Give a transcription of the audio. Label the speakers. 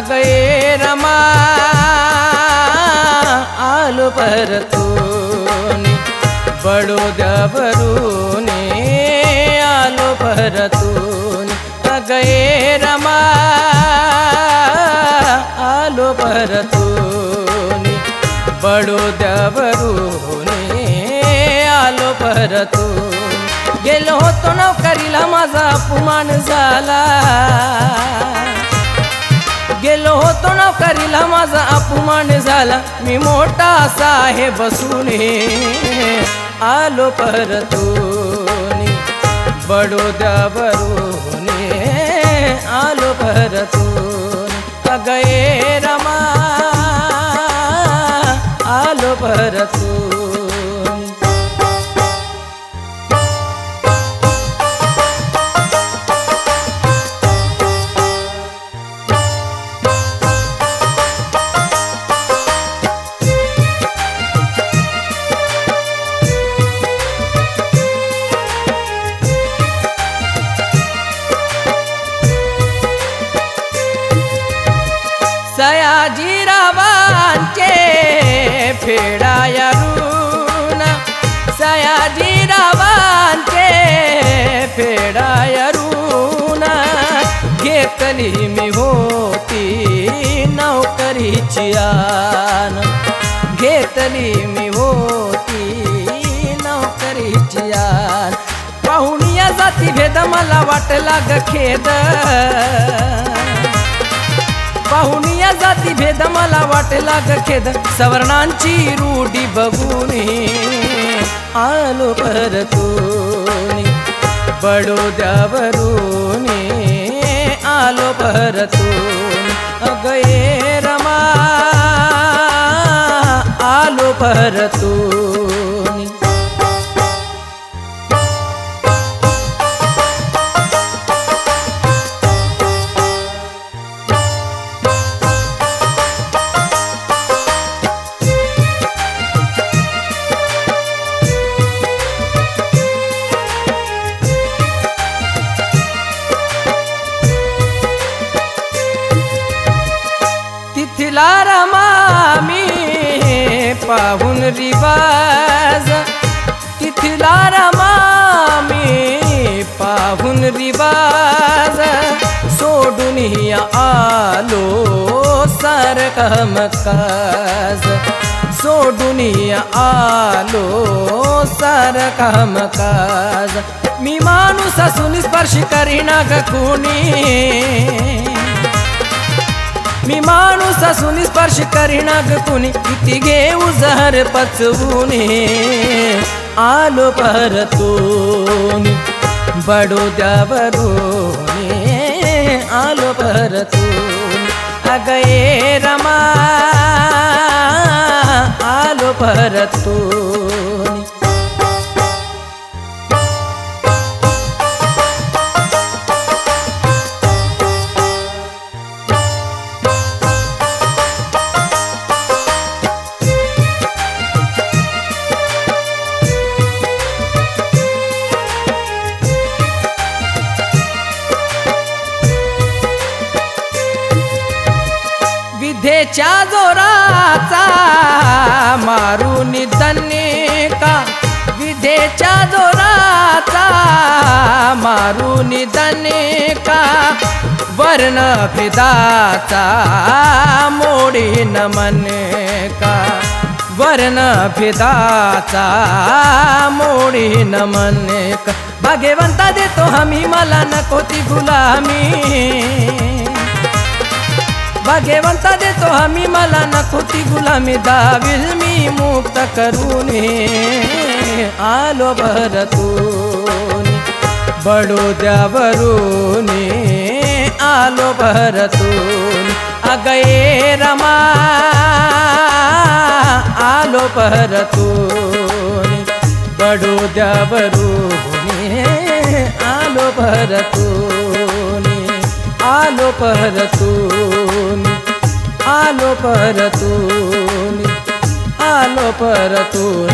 Speaker 1: गए रमा आलो परतूनी बड़ोद्यावरूनी आलो परतूनी गए रमा आलो परतूनी बड़ोद्यावरूनी आलो परतूनी गेलो होतो नोकरीला माझा अपमान झाला गेलो होतो नोकरीला माझा अपमान झाला मी मोठा साहेब बसून आलो परतूनी बडोद्यावरूनी आलो परतूनी गए रमा आलो परतूनी सयाजीरावांचे फेडायरून सयाजीरावांचे फेडायरून घेतली मी होती नोकरीची आन घेतली मी होती नोकरीची आन पाहुणिया जाती भेद मला वाटला ग खेद पाहुणिया जाती भेद मला वाटला ग खेद सवर्णांची रूढी बघून आलो परतूनी बडोद्यावरूनी आलो परतूनी गए रमा आलो परतूनी तिथला रमा मी पाहून रिवाज तिथला रमा मी पाहून रिवाज सोडून आलो सार कामकाज सोडून आलो सार कामकाज मी माणूस असून स्पर्श करीना ग कोणी मी माणूस असून स्पर्श करीना ग कुणी किती घेऊ जहर पचवून आलो परतूनी बडोद्यावरूनी आलो परतूनी गए रमा आलो परतूनी विधेच्या जोराचा मारून दणका विधे आशेच्या जोराचा मारून दणका वर्ण फिदाचा मोडीन मनका वर्ण फिदाचा मोडीन मनका भाग्यवंता देतो हमी मला नको ती गुलामी भाग्यवंता देतो हमी मला नको ती गुलामी दाविल मी मुक्त करून आलो भरतून बडोद्यावरून आलो भरतून अगये रमा आलो भरतून बडोद्यावरून आलो भरतून आलो परतून आलो परतून आलो परतून